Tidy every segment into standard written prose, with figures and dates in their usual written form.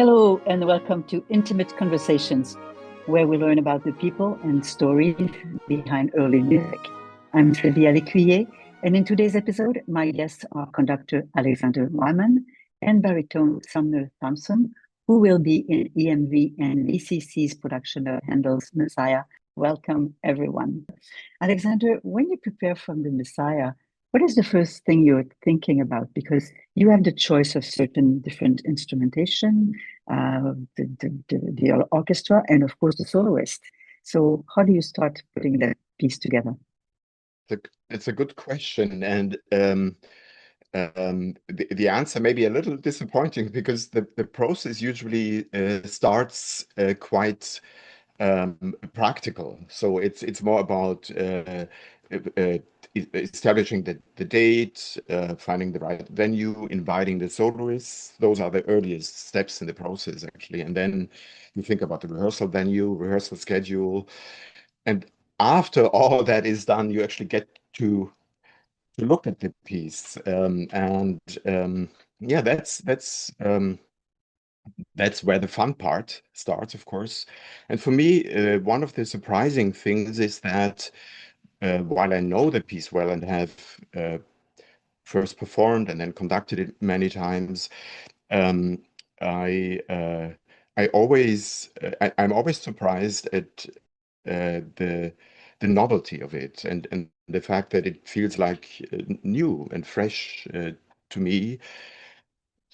Hello, and welcome to Intimate Conversations, where we learn about the people and stories behind early music. I'm Sylvia L'Écuyer, and in today's episode, my guests are conductor Alexander Weimann and baritone Sumner Thompson, who will be in EMV and VCC's production of Handel's Messiah. Welcome, everyone. Alexander, when you prepare for the Messiah, what is the first thing you're thinking about? Because you have the choice of certain different instrumentation, the orchestra, and of course the soloist. So how do you start putting that piece together? It's a good question, and the answer may be a little disappointing because the process usually starts quite practical. So it's more about uh, establishing the date, finding the right venue, inviting the soloists. Those are the earliest steps in the process, actually. And then you think about the rehearsal venue, rehearsal schedule, and after all that is done, you actually get to look at the piece. And yeah, that's where the fun part starts, of course. And for me, one of the surprising things is that while I know the piece well and have first performed and then conducted it many times, um, I uh, I'm always surprised at the novelty of it and the fact that it feels like new and fresh to me.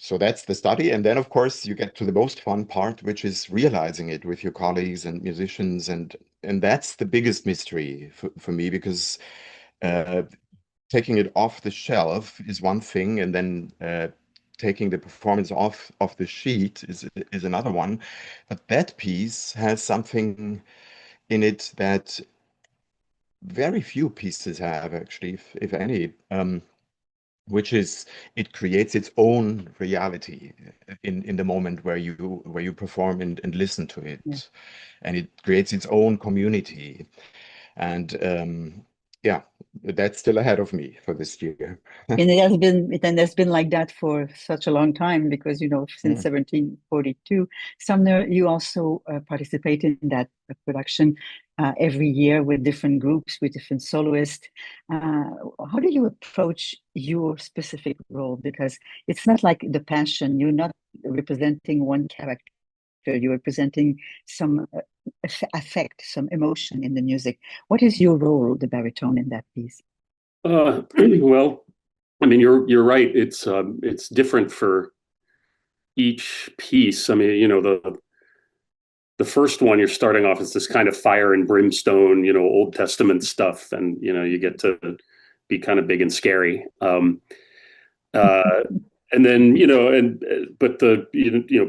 So that's the study. And then, of course, you get to the most fun part, which is realizing it with your colleagues and musicians. And that's the biggest mystery for me because uh, taking it off the shelf is one thing, and then taking the performance off the sheet is another one. But that piece has something in it that very few pieces have, actually, if any. Which is it creates its own reality in the moment where you perform and listen to Yeah. it, and it creates its own community. And yeah, that's still ahead of me for this year. And it has been like that for such a long time because, since Mm. 1742. Sumner, you also participate in that production every year with different groups, with different soloists. Uh, how do you approach your specific role? Because it's not like the passion, you're not representing one character, you're representing some affect, some emotion in the music. What is your role, the baritone, in that piece? Well, I mean, you're right. It's different for each piece. I mean, the first one you're starting off as this kind of fire and brimstone, Old Testament stuff, and you get to be kind of big and scary. Uh, and then but the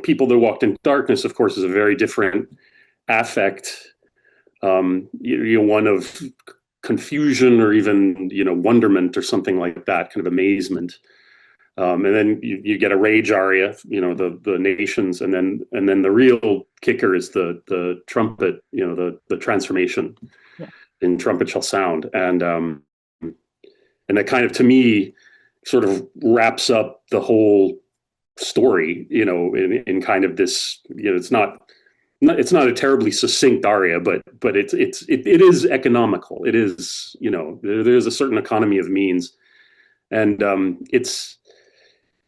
people that walked in darkness, of course, is a very different affect. One of confusion or even wonderment or something like that, kind of amazement. And then you get a rage aria, the nations, and then the real kicker is the trumpet, the transformation Yeah. in trumpet shall sound, and that kind of, to me, sort of wraps up the whole story, in kind of this, it's not a terribly succinct aria, but it is economical. It is, there's a certain economy of means, and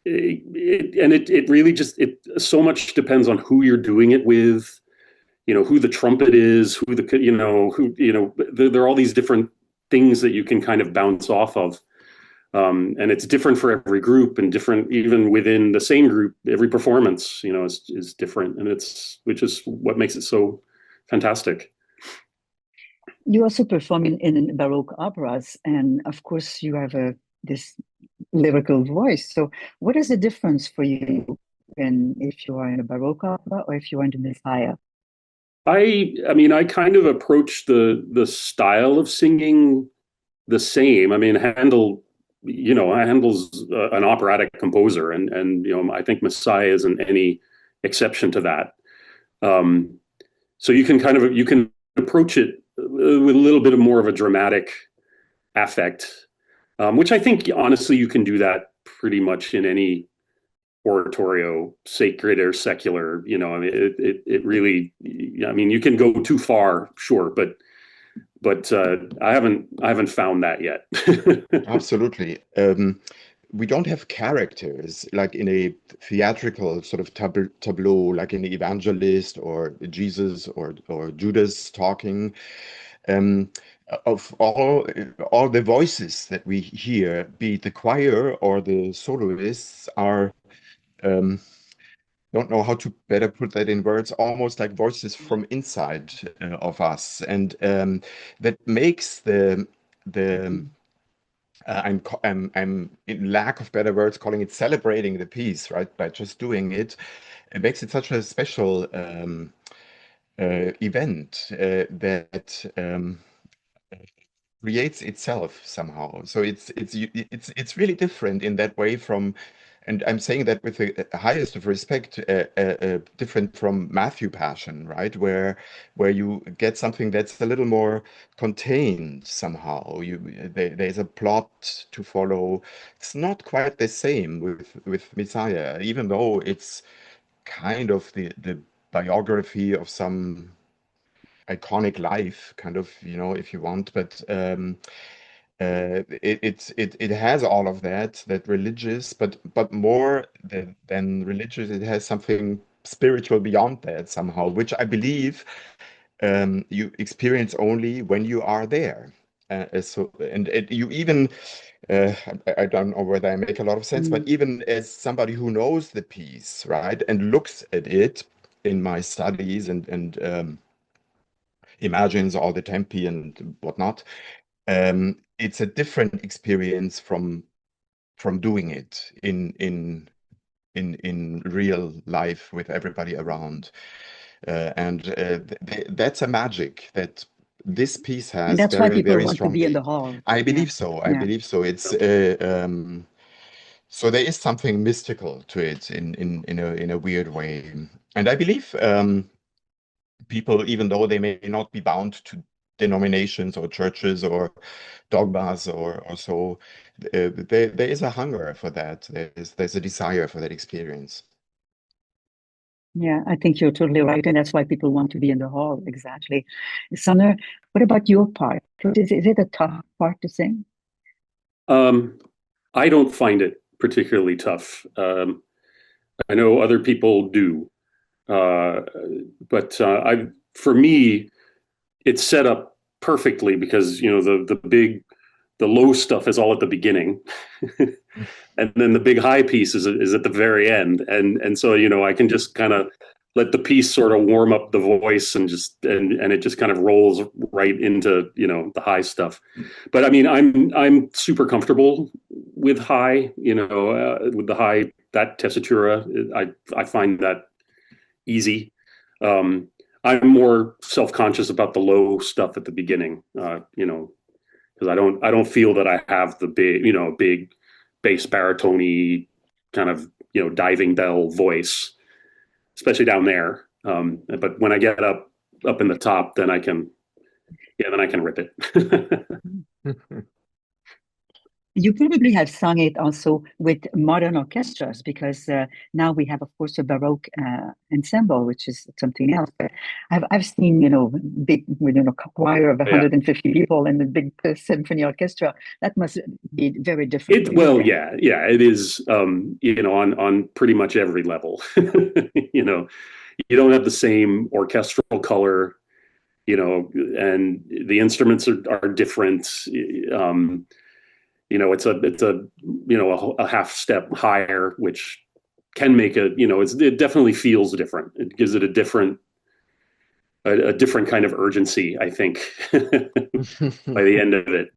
it really just, it so much depends on who you're doing it with, who the trumpet is, there are all these different things that you can kind of bounce off of. And it's different for every group, and different even within the same group. Every performance, is different, and which is what makes it so fantastic. You also perform in Baroque operas, and of course, you have this lyrical voice. So, what is the difference for you if you are in a Baroque opera or if you are in the Messiah? I mean, I kind of approach the style of singing the same. I mean, Handel's an operatic composer, and I think Messiah isn't any exception to that. Um, so you can approach it with a little bit of more of a dramatic affect, which I think honestly you can do that pretty much in any oratorio, sacred or secular. You know, I mean, it really. I mean, you can go too far, sure, but I haven't found that yet. Absolutely. We don't have characters like in a theatrical sort of tableau, like in the Evangelist or Jesus or Judas talking. Um, of all the voices that we hear, be it the choir or the soloists, are don't know how to better put that in words, almost like voices from inside of us, and that makes the I'm in lack of better words calling it celebrating the piece, right? By just doing it, it makes it such a special event that creates itself somehow. So it's really different in that way from, and I'm saying that with the highest of respect, different from Matthew Passion, right? Where you get something that's a little more contained somehow. There's a plot to follow. It's not quite the same with Messiah, even though it's kind of the biography of some iconic life, kind of, if you want, but it has all of that religious, but more than religious, it has something spiritual beyond that somehow, which I believe you experience only when you are there. And you even I don't know whether I make a lot of sense, but even as somebody who knows the piece, right, and looks at it in my studies and imagines all the tempi and whatnot, it's a different experience from doing it in real life with everybody around. And that's a magic that this piece And has that's why very, people very want to be in strongly. the hall. I Yeah. believe so. I Yeah. believe so. It's so there is something mystical to it in a weird way. And I believe people, even though they may not be bound to denominations or churches or dogmas or so, there is a hunger for that. There's a desire for that experience. Yeah, I think you're totally right. And that's why people want to be in the hall. Exactly. Sumner, what about your part? Is it a tough part to sing? I don't find it particularly tough. I know other people do, but for me, it's set up perfectly because the low stuff is all at the beginning, and then the big high piece is at the very end, and so I can just kind of let the piece sort of warm up the voice and it just kind of rolls right into the high stuff. But I mean, I'm super comfortable with high, with the high, that tessitura. I find that easy. I'm more self-conscious about the low stuff at the beginning, because I don't feel that I have the big bass baritone kind of diving bell voice, especially down there. But when I get up in the top, then I can rip it. You probably have sung it also with modern orchestras because now we have, of course, a baroque ensemble, which is something else. But I've seen, big, choir of 150 people and the big symphony orchestra. That must be very different. Yeah, it is. On pretty much every level. You don't have the same orchestral color, and the instruments are different. It's a half step higher, which can make it definitely feels different. It gives it a different kind of urgency, I think, by the end of it.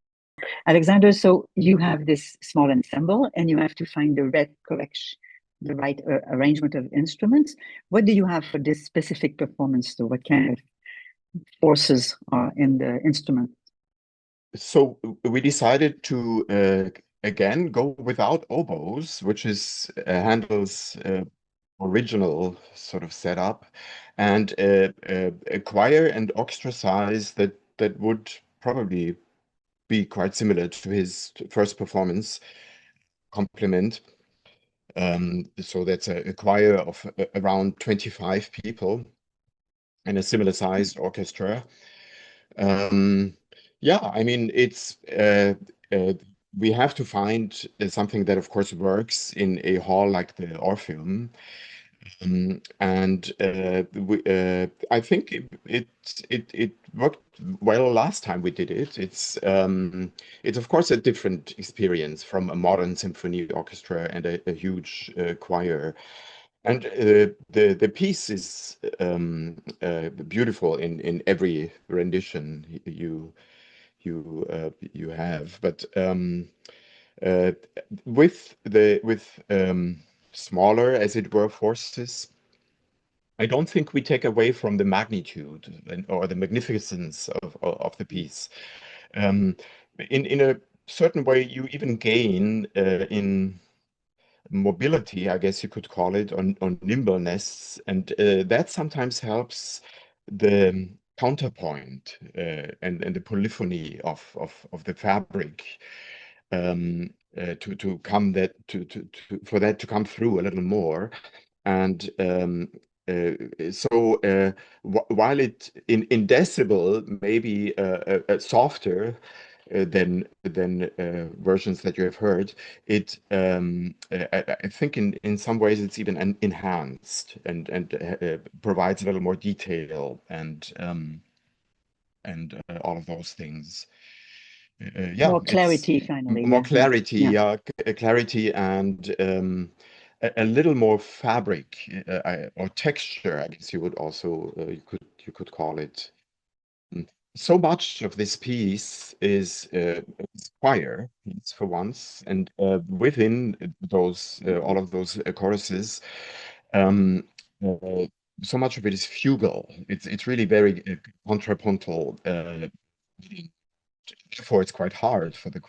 Alexander, so you have this small ensemble and you have to find the right arrangement of instruments. What do you have for this specific performance, though? What kind of forces are in the instrument? So we decided to again go without oboes, which is Handel's original sort of setup, and a choir and orchestra size that would probably be quite similar to his first performance, complement. So that's a choir of around 25 people and a similar sized orchestra. Yeah, I mean, we have to find something that, of course, works in a hall like the Orpheum. I think it worked well last time we did it. It's of course a different experience from a modern symphony orchestra and a huge choir. And the piece is beautiful in every rendition you have, but uh, with smaller, as it were, forces, I don't think we take away from the magnitude or the magnificence of the piece. Um, in a certain way, you even gain in mobility, I guess you could call it, on nimbleness, and that sometimes helps the counterpoint and the polyphony of the fabric to come that to for that to come through a little more. And so while it in decibel maybe softer than versions that you have heard, I think in some ways it's even enhanced and provides a little more detail and all of those things. Yeah, More it's clarity, finally. more Yeah, yeah, clarity, yeah. clarity and a little more fabric or texture, I guess you would also you could call it. Mm. So much of this piece is choir, it's for once, and within those all of those choruses, um, uh, so much of it is fugal. It's really very contrapuntal. Therefore, it's quite hard for the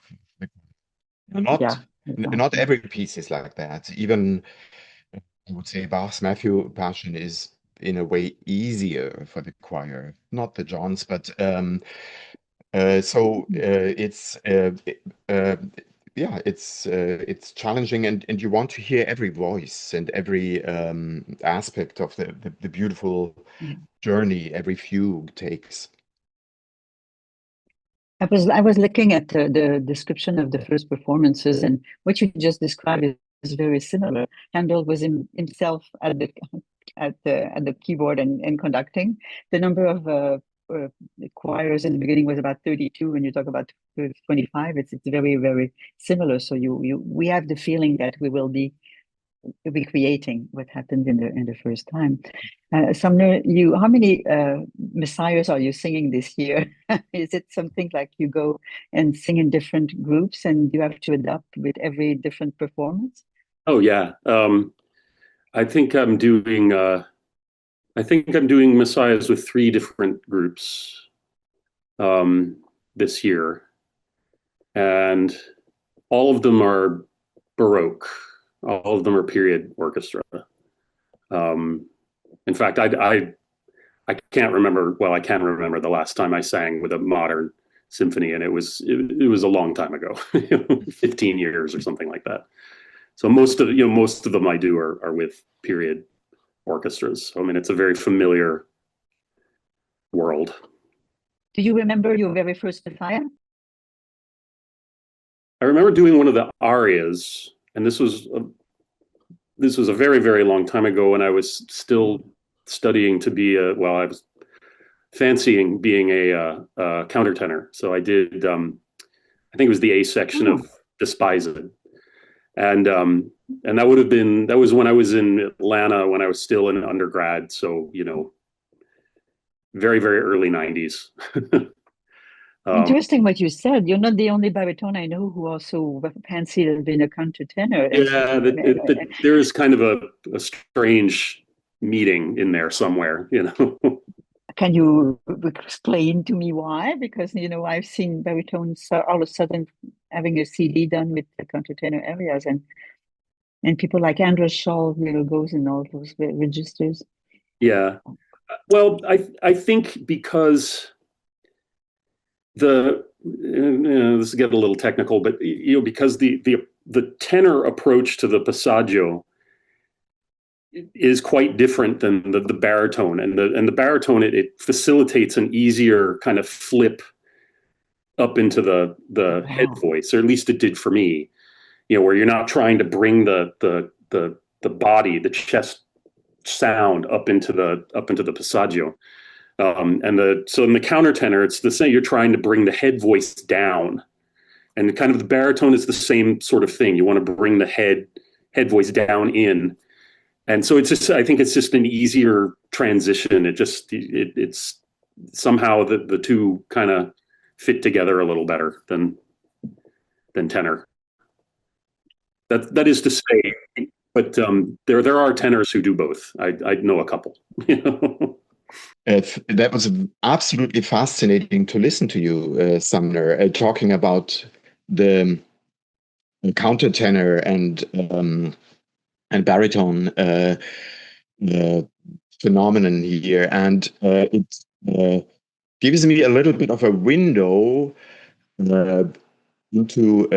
not Yeah, not exactly. every piece is like that. Even I would say Bach's Matthew Passion is in a way easier for the choir, not the Johns, but it's uh, yeah, it's challenging, and you want to hear every voice and every aspect of the beautiful Yeah. journey every fugue takes. I was looking at the description of the first performances, and what you just described is very similar. Handel was himself at the keyboard and conducting. The number of choirs in the beginning was about 32. When you talk about 25, it's very, very similar. So we have the feeling that we will be recreating what happened in the first time. Sumner, how many messiahs are you singing this year? Is it something like you go and sing in different groups and you have to adapt with every different performance? Oh yeah. I think I'm doing Messiahs with three different groups this year, and all of them are baroque. All of them are period orchestra. Um, in fact, I can't remember. Well, I can remember the last time I sang with a modern symphony, and it was a long time ago, 15 years or something like that. So most of them I do are with period orchestras. So, I mean, it's a very familiar world. Do you remember your very first Messiah? I remember doing one of the arias, and this was a very, very long time ago, and I was still studying to be I was fancying being a countertenor. So I did, I think it was the A section of Despise It. And that was when I was in Atlanta, when I was still in undergrad. So, very, very early 90s. Interesting what you said. You're not the only baritone I know who also fancied being a countertenor. Yeah, there is kind of a strange meeting in there somewhere. Can you explain to me why? Because I've seen baritones all of a sudden having a CD done with the countertenor areas, and people like Andrew Shaw, goes in all those registers. Yeah. Well, I think because this will get a little technical, but because the the tenor approach to the passaggio is quite different than the baritone, and the baritone it facilitates an easier kind of flip up into the head voice, or at least it did for me. Where you're not trying to bring the body, the chest sound up into the passaggio. So in the countertenor, it's the same. You're trying to bring the head voice down, and kind of the baritone is the same sort of thing. You want to bring the head voice down in, and so I think it's just an easier transition. It's somehow the two kind of fit together a little better than tenor. That is to say, but there are tenors who do both. I know a couple. That was absolutely fascinating to listen to you, Sumner, talking about the countertenor and baritone phenomenon here, and it gives me a little bit of a window into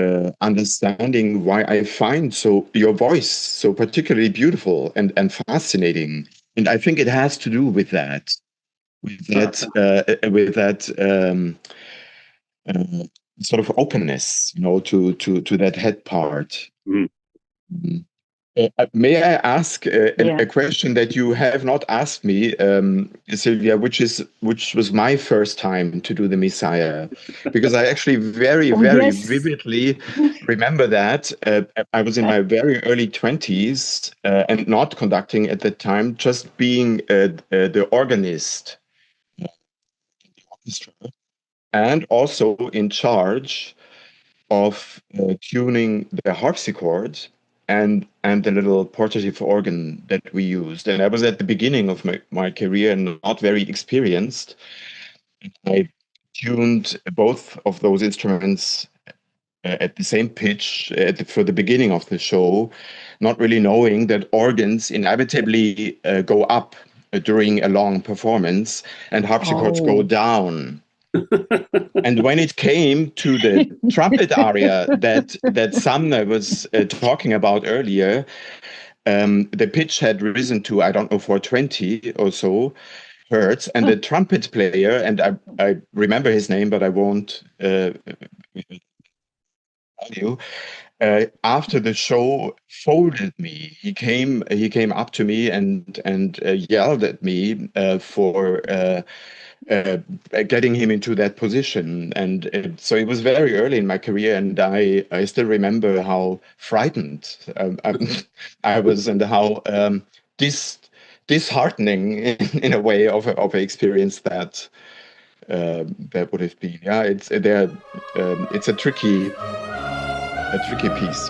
understanding why I find your voice so particularly beautiful and fascinating, and I think it has to do with that. With that sort of openness, to that head part. Mm. May I ask a question that you have not asked me, Sylvia, which was my first time to do the Messiah, because I actually very vividly remember that I was in my very early 20s and not conducting at that time, just being the organist orchestra, and also in charge of tuning the harpsichord and the little portative organ that we used. And I was at the beginning of my career and not very experienced. I tuned both of those instruments at the same pitch for the beginning of the show, not really knowing that organs inevitably go up during a long performance and harpsichords go down. And when it came to the trumpet aria that Sumner was talking about earlier, the pitch had risen to, I don't know, 420 or so hertz, and the trumpet player, and I remember his name, but I won't tell you. After the show, folded me. He came up to me and yelled at me for getting him into that position. And so it was very early in my career, and I still remember how frightened I was, and how disheartening in a way of an experience that would have been. Yeah, it's a tricky piece.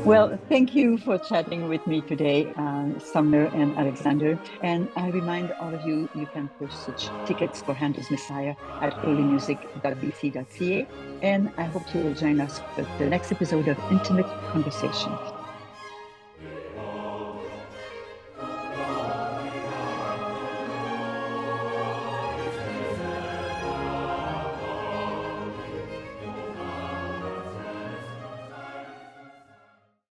Well, thank you for chatting with me today, Sumner and Alexander. And I remind all of you, you can purchase tickets for Handel's Messiah at earlymusic.bc.ca. And I hope you will join us for the next episode of Intimate Conversations.